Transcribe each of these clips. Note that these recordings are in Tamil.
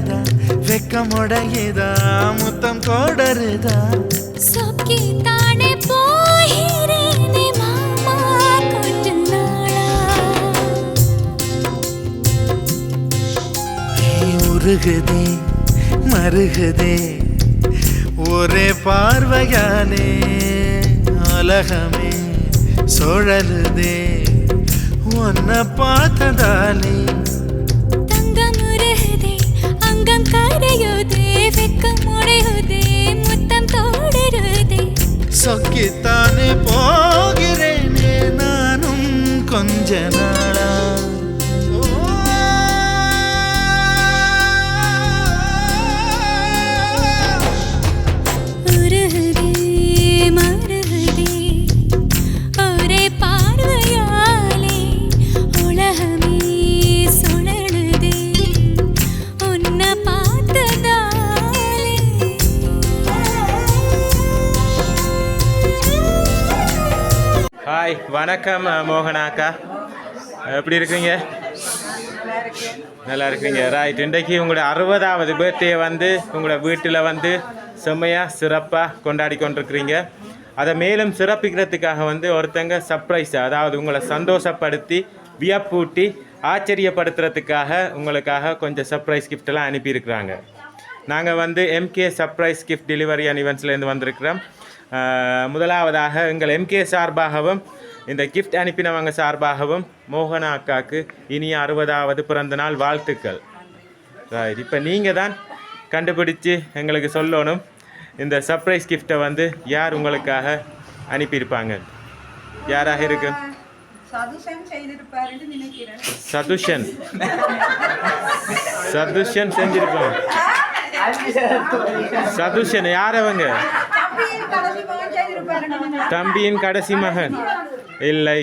தொடருதா வெக்கமுடையதா முத்தம் கோடருதா சொக்கி தானே போகிறேனே மாமா கொஞ்ச நாளா உருகுதே மருகுதே ஒரே பார்வையாலே உலகமே சுழலுதே உன்னை பார்த்ததாலே தங்கம் உருகுதே அங்கம் கரையுதே வெக்கம் உடையுதே முத்தம் தோடருதே சொக்கித்தானே போகிறேனே நானும் கொஞ்ச நாளா உருகுதே மருகுதே ஒரே பார்வையாலே உலகமே சுழலுதே உன்னை பார்த்ததாலே ஹாய் வணக்கம் மோகனாக்கா, எப்படி இருக்கீங்க? நல்லா இருக்கீங்க. ரைட், இன்றைக்கு உங்களோட 60வது பர்த்டே வந்து உங்களோட வீட்டில் வந்து செம்மையாக சிறப்பாக கொண்டாடி கொண்டிருக்கிறீங்க. அதை மேலும் சிறப்பிக்கிறதுக்காக வந்து ஒருத்தங்க சர்ப்ரைஸ், அதாவது உங்களை சந்தோஷப்படுத்தி வியப்பூட்டி ஆச்சரியப்படுத்துறதுக்காக உங்களுக்காக கொஞ்சம் சர்ப்ரைஸ் கிஃப்டெல்லாம் அனுப்பியிருக்கிறாங்க. நாங்கள் வந்து MK surprise gift delivery and ஈவெண்ட்ஸ்லேருந்து வந்திருக்கிறோம். முதலாவதாக எங்கள் எம்கே சார்பாகவும் இந்த கிஃப்ட் அனுப்பினவங்க சார்பாகவும் மோகனா அக்காவுக்கு இனிய 60வது பிறந்தநாள் வாழ்த்துக்கள். இப்போ நீங்கள் தான் கண்டுபிடிச்சு எங்களுக்கு சொல்லணும் இந்த சர்ப்ரைஸ் கிஃப்டை வந்து யார் உங்களுக்காக அனுப்பியிருப்பாங்க. யாராக இருக்கு? சதுஷன் செஞ்சிருப்பாங்க. சதுஷன் யார் அவங்க? தம்பியின் கடைசி மகன் இல்லை,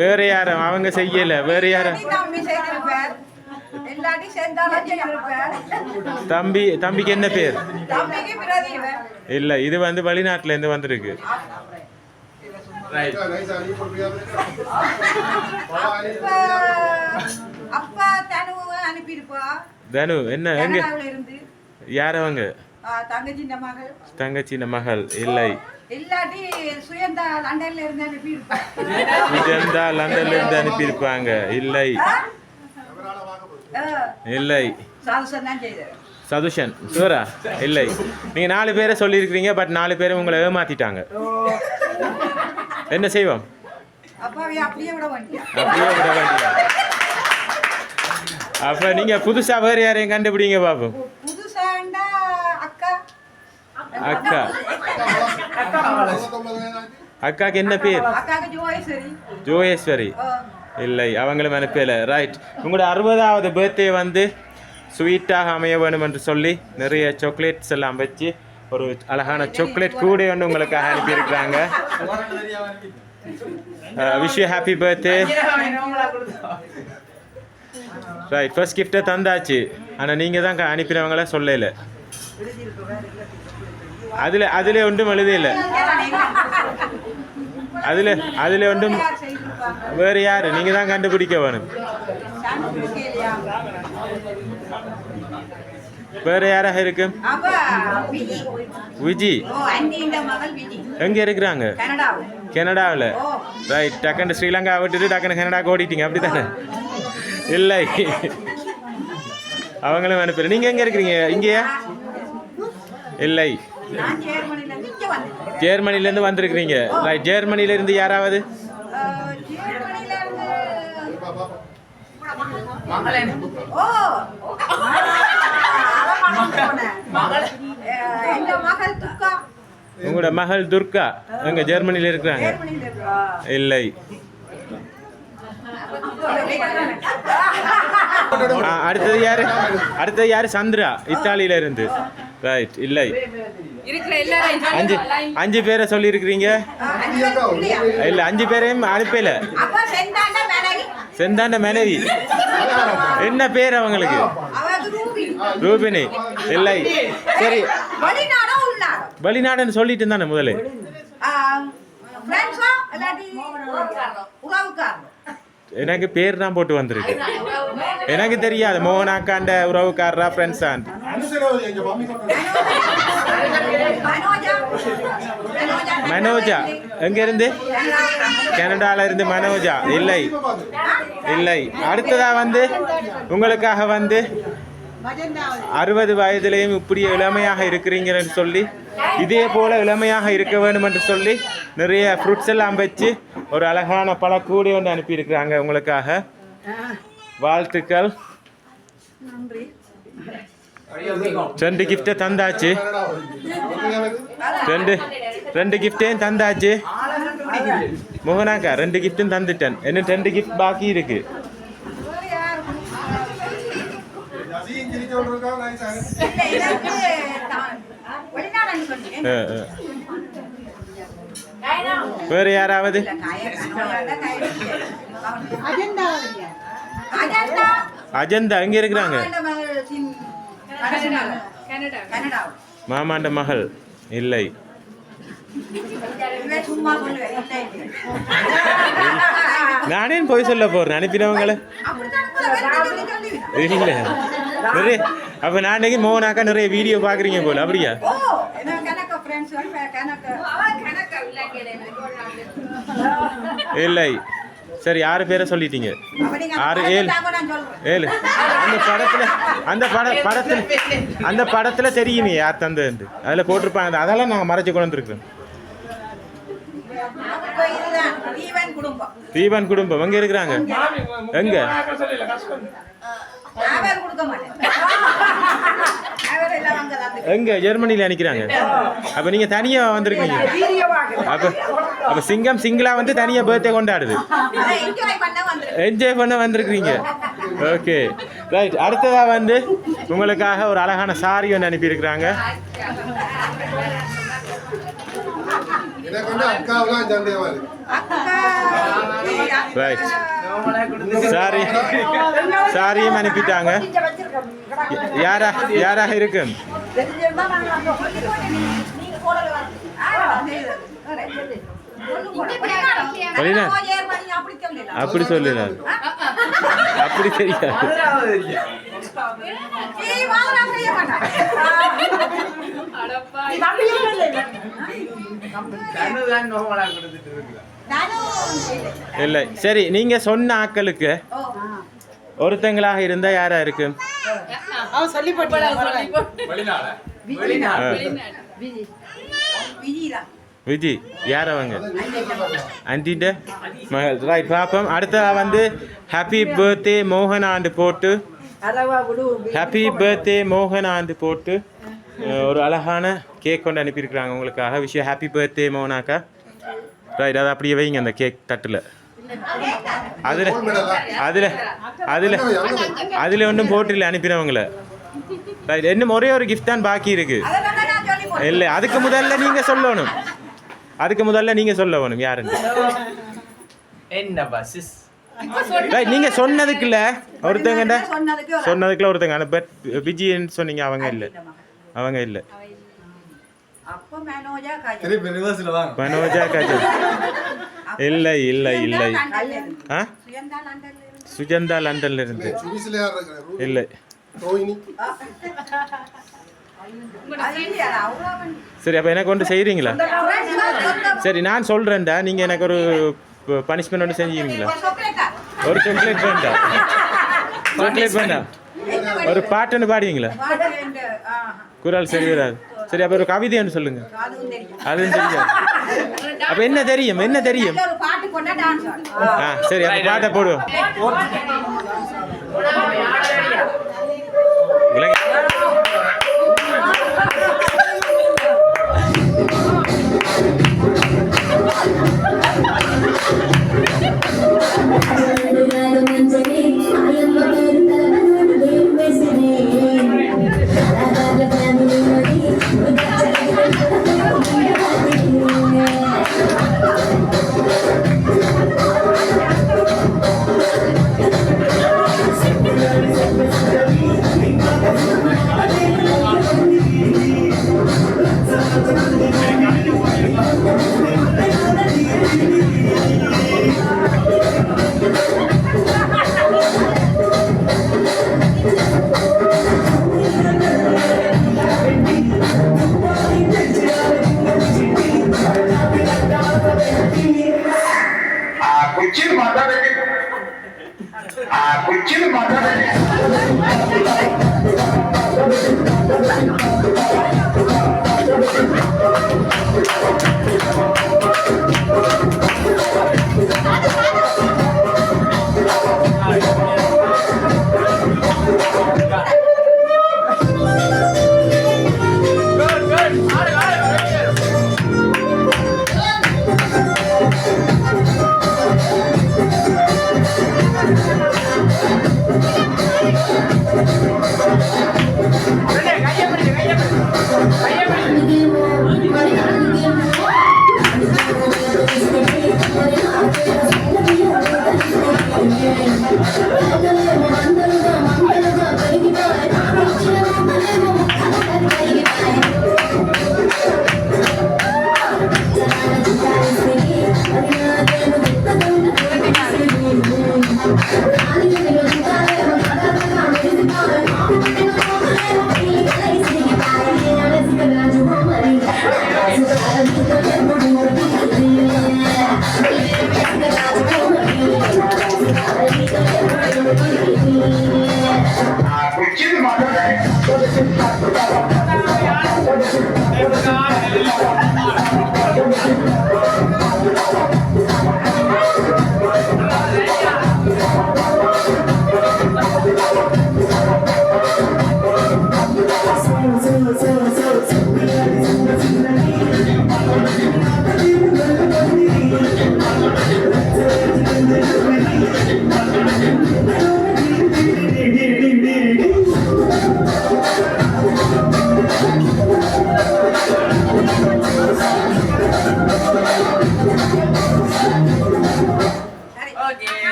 வேற யாரும் அவங்க செய்யல. வேற யாரும்? தம்பிக்கு என்ன பேர்? இல்ல, இது வந்து வெளிநாட்டுல இருந்து வந்திருக்கு. தனு என்ன எங்க? யார் அவங்க? தங்கச்சின மகள் இல்லை. சுயந்தா லண்டன்ல இருந்து அனுப்பியிருப்பாங்க. இல்லை இல்லை, சதுஷன் சூரா இல்லை. நீங்க 4 பேரை சொல்லியிருக்கிறீங்க, பட் 4 பேரும் உங்களை ஏமாத்திட்டாங்க. என்ன செய்வோம்? அப்படியே விட வேண்டிய. அப்ப நீங்க புதுசா வேறு யாரையும் கண்டுபிடிங்க பாப்போம். அக்கா அக்காக்கு என்ன பேர்? ஜோயேஸ்வரி இல்லை, அவங்களும் அனுப்பல. ரைட், உங்களோட 60வது பர்த்டே வந்து ஸ்வீட்டாக அமைய வேணும் என்று சொல்லி நிறைய சாக்லேட்ஸ் எல்லாம் வச்சு ஒரு அழகான சாக்லேட் கூட ஒன்று உங்களுக்காக அனுப்பியிருக்கிறாங்க. Wish you happy birthday. Right, first கிஃப்டை தந்தாச்சு, ஆனால் நீங்கள் தான் அனுப்பினவங்கள சொல்லலை. அதில் ஒன்றும் எழுதியில்லை. அதில் ஒன்றும் வேறு யார்? நீங்கள் தான் கண்டுபிடிக்க வேணும். வேறு யாராக இருக்கு? விஜி எங்கே இருக்கிறாங்க? கனடாவில். ரைட், டக்குன்னு ஸ்ரீலங்கா விட்டுட்டு டக்குன்னு கனடாவுக்கு ஓடிட்டீங்க, அப்படி தானே? இல்லை, அவங்களும் அனுப்புகிறேன். நீங்கள் எங்கே இருக்கிறீங்க? இங்கேயா? இல்லை, ஜெர்மனிலேருந்து வந்திருக்கிறீங்க. ரைட், ஜெர்மனிலேருந்து யாராவது? உங்களோட மகள் துர்கா எங்க ஜெர்மனியில் இருக்கிறாங்க. இல்லை, அடுத்தது யாரு? சந்திரா, இத்தாலியில இருந்து. ரைட், இல்லை. 5 பேரை சொல்லி இருக்கிறீங்க. இல்ல, 5 பேரையும் அனுப்பல. செந்தாண்ட மனைவி என்ன பேர் அவங்களுக்கு? ரூபினி. இல்லை, சரி, வெளிநாடுன்னு சொல்லிட்டு இருந்தானே முதல்ல. எனக்கு பேர் தான் போட்டு வந்திருக்கு. எனக்கு தெரியாது மோகனாக்காண்ட உறவுக்காரரா ஃப்ரெண்ட்ஸா மனோஜா எங்க இருந்து கனடால இருந்து மனோஜா இல்லை இல்லை அடுத்ததா வந்து உங்களுக்காக வந்து 60 வயதிலேயும் இப்படி இளமையாக இருக்கிறீங்கன்னு சொல்லி இதே போல இளமையாக இருக்க வேண்டும் என்று சொல்லி நிறைய ஃப்ரூட்ஸ் எல்லாம் வச்சு ஒரு அழகான பழக்கூடி ஒன்று அனுப்பியிருக்கிறாங்க உங்களுக்காக வாழ்த்துக்கள் 2 கிஃப்டை தந்தாச்சு 2 கிஃப்டையும் தந்தாச்சு மோகனாக்கா 2 கிஃப்டும் தந்துட்டேன் இன்னும் 2 கிஃப்ட் பாக்கி இருக்கு வேறு யாராவது அஜந்தா எங்க இருக்கிறாங்க மாமாண்ட மகள் இல்லை நானே போய் சொல்ல போறேன் அனுப்பினவங்கள இல்லை நிறைய அப்ப நான் மோகனாக்கா நிறைய வீடியோ பாக்குறீங்க போல அப்படியா இல்லை சரி 6 பேரை சொல்லிட்டீங்க 6 7 அந்த படத்துல தெரியுமே யார் தந்தது அதுல போட்டிருப்பாங்க அதெல்லாம் நாங்க மறைச்சு கொண்டு வந்துருக்கோம் தீபன் குடும்பம் எங்க இருக்கிறாங்க எங்க எங்க ஜெர்மனில நினைக்கிறாங்க அப்ப நீங்க தனியா வந்திருக்கீங்க அப்ப சிங்கம் சிங்கிளா வந்து தனியா பர்த்டே கொண்டாடுது என்ஜாய் பண்ண வந்திருக்கீங்க ஓகே ரைட் அடுத்ததா வந்து உங்களுக்காக ஒரு அழகான சாரி ஒன்று அனுப்பி இருக்கிறாங்க ரைட் சாரியும் அனுப்பிட்டாங்க யாராக இருக்கு அப்படி சொல்லல அப்படி தெரியாது இல்லை சரி நீங்க சொன்ன ஆட்களுக்கு ஒருத்தங்களாக இருந்தா யாரா இருக்கு விஜி யார் அவங்க ஆண்டிட்ட மகள் ரைட் பாப்போம் அடுத்ததா வந்து ஹாப்பி பர்த்டே மோகனாண்டு போட்டு ஹாப்பி பர்த்டே மோகனாண்டு போட்டு ஒரு அழகான கேக் கொண்டு அனுப்பியிருக்கிறாங்க உங்களுக்காக விஷயம் ஹாப்பி பர்த்டே மோகனாக்கா ரைட் அதை அப்படியே வைங்க அந்த கேக் தட்டில் அதில் அதில் அதில் அதில் ஒன்றும் போட்டில்லை அனுப்பினவங்கள ரைட் இன்னும் ஒரே ஒரு கிஃப்ட் தான் பாக்கி இருக்கு இல்லை அதுக்கு முதல்ல நீங்கள் சொல்லணும் யாருன்னு ரைட் நீங்கள் சொன்னதுக்குள்ள ஒருத்தங்க அந்த விஜயன்னு சொன்னீங்க அவங்க இல்லை மனோஜா காஜல் இல்லை சுஜந்தா லண்டன்ல இருந்து இல்லை சரி அப்போ எனக்கு ஒன்று செய்கிறீங்களா சரி நான் சொல்கிறேன்டா நீங்கள் எனக்கு ஒரு பனிஷ்மெண்ட் ஒன்று செஞ்சுக்கிறீங்களா ஒரு சாக்லேட் வேண்டாம் ஒரு பாட்டுன்னு பாடுவீங்களா குரல் சரி வராது சரி அப்போ ஒரு கவிதைன்னு சொல்லுங்க அதுவும் தெரியாது அப்போ என்ன தெரியும் சரி அப்போ பாட்டை போடுவோம் Thank you.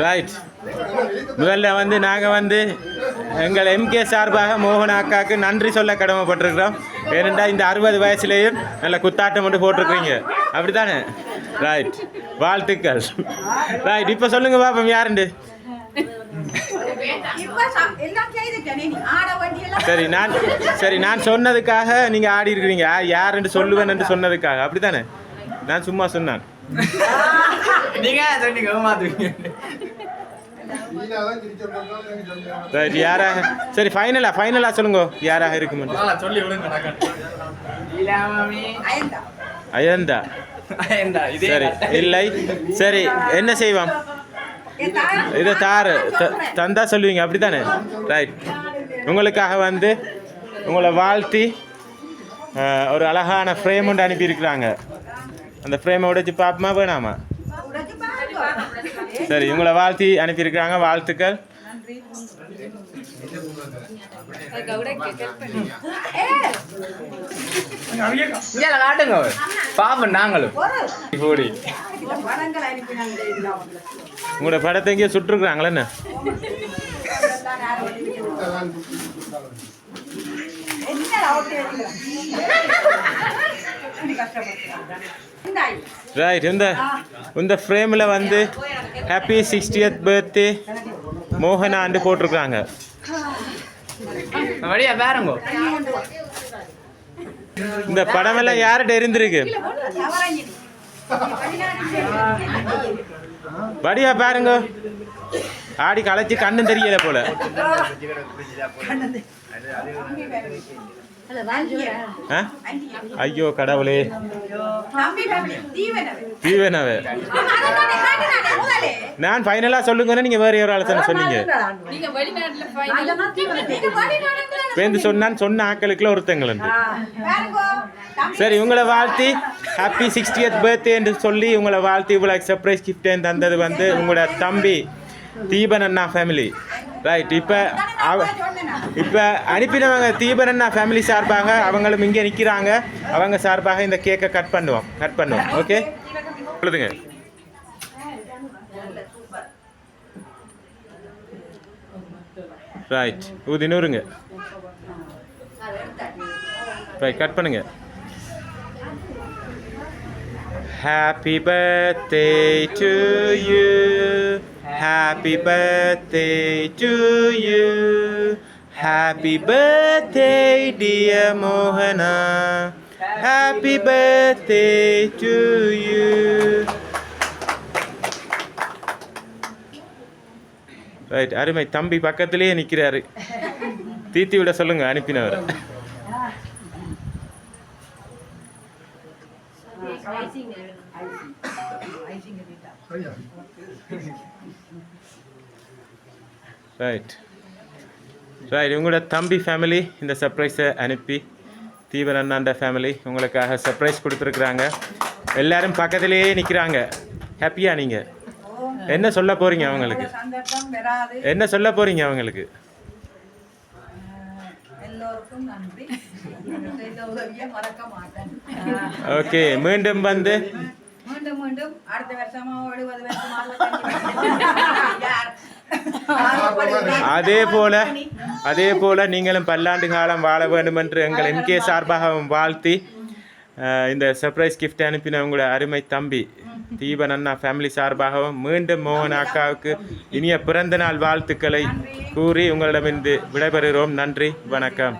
ரைட். முதல்ல வந்து நாங்கள் வந்து எங்கள் எம்கே சார்பாக மோகன் அக்காவுக்கு நன்றி சொல்ல கடமைப்பட்டிருக்கிறோம். ஏனென்றா இந்த 60 வயசுலேயும் நல்ல குத்தாட்டம் மட்டும் போட்டிருக்கிறீங்க, அப்படி தானே? ரைட், வாழ்த்துக்கள். ரைட், இப்போ சொல்லுங்க பாப்போம் யாருண்டு. சரி நான் சொன்னதுக்காக நீங்கள் ஆடி இருக்கிறீங்க, யாருன்னு சொல்லுவேன் என்று சொன்னதுக்காக, அப்படி தானே? நான் சும்மா சொன்னான். யாராக? சரி ஃபைனலா சொல்லுங்க யாராக இருக்கும். அயந்தா. சரி இல்லை, சரி என்ன செய்வோம், இதை தந்தா சொல்லுவீங்க, அப்படி தானே? ரைட், உங்களுக்காக வந்து உங்களை வாழ்த்தி ஒரு அழகான ஃப்ரேம் ஒன்று அனுப்பியிருக்கிறாங்க. அந்த ஃப்ரேமை உடைச்சு பார்ப்போமா வேணாமா? சரி, உங்களை வாழ்த்தி அனுப்பியிருக்கிறாங்க, வாழ்த்துக்கள். உங்களோட படத்தை எங்கேயோ சுட்டுருக்குறாங்களே என்ன? ரைட், இந்த ஃப்ரேமில் வந்து ஹாப்பி 60th பர்த்டே மோகனாண்டு போட்டிருக்காங்க. இந்த படமெல்லாம் யார்கிட்ட இருந்திருக்கு? படியா பாருங்க, ஆடி களைச்சி கண்ணும் தெரியல போல. ஐயோ கடவுளே, தீவனவே. நான் ஃபைனலா சொல்லுங்கன்னா நீங்க வேற ஒரு ஆள் தானே சொன்னீங்க. பேருந்து சொன்ன ஆக்களுக்குள்ள ஒருத்தங்கள. சரி, உங்களை வாழ்த்தி ஹாப்பி 60th பர்த்டே என்று சொல்லி உங்களை வாழ்த்தி இவ்வளோ சர்ப்ரைஸ் கிஃப்ட் தந்தது வந்து உங்களோட தம்பி தீபன் அண்ணா ஃபேமிலி. ரைட், இப்போ அனுப்பினவங்க தீபன் அண்ணா ஃபேமிலி சார்பாக அவங்களும் இங்கே நிற்கிறாங்க. அவங்க சார்பாக இந்த கேக்கை கட் பண்ணுவோம். ஓகே, சொல்லுதுங்க. ரைட், ஊதி நூறுங்க. ரைட், கட் பண்ணுங்க. Happy birthday to you. Happy birthday to you. Happy birthday dear Mohana. Happy birthday to you. Right, அருமை. தம்பி பக்கத்திலேயே நிற்கிறாரு. தீத்தி விட சொல்லுங்க அனுப்பினவர். ரைட் ரைட், உங்களோட தம்பி ஃபேமிலி இந்த சர்ப்ரைஸை அனுப்பி தீபன் அண்ணாண்ட ஃபேமிலி உங்களுக்காக சர்ப்ரைஸ் கொடுத்துருக்குறாங்க. எல்லாரும் பக்கத்திலேயே நிற்கிறாங்க. ஹாப்பியா நீங்கள் என்ன சொல்ல போகிறீங்க அவங்களுக்கு? என்ன சொல்ல போகிறீங்க அவங்களுக்கு? ஓகே, மீண்டும் வந்து அடுத்த வருஷமா அதே போல நீங்களும் பல்லாண்டு காலம் வாழ வேண்டும் என்று எங்கள் என்கே சார்பாக வாழ்த்தி இந்த சர்ப்ரைஸ் கிஃப்ட் அனுப்பின உங்களோட அருமை தம்பி தீபன் அண்ணா ஃபேமிலி சார்பாகவும் மீண்டும் மோகன் அக்காவுக்கு இனிய பிறந்த நாள் வாழ்த்துக்களை கூறி உங்களிடமிருந்து விடைபெறுகிறோம். நன்றி, வணக்கம்.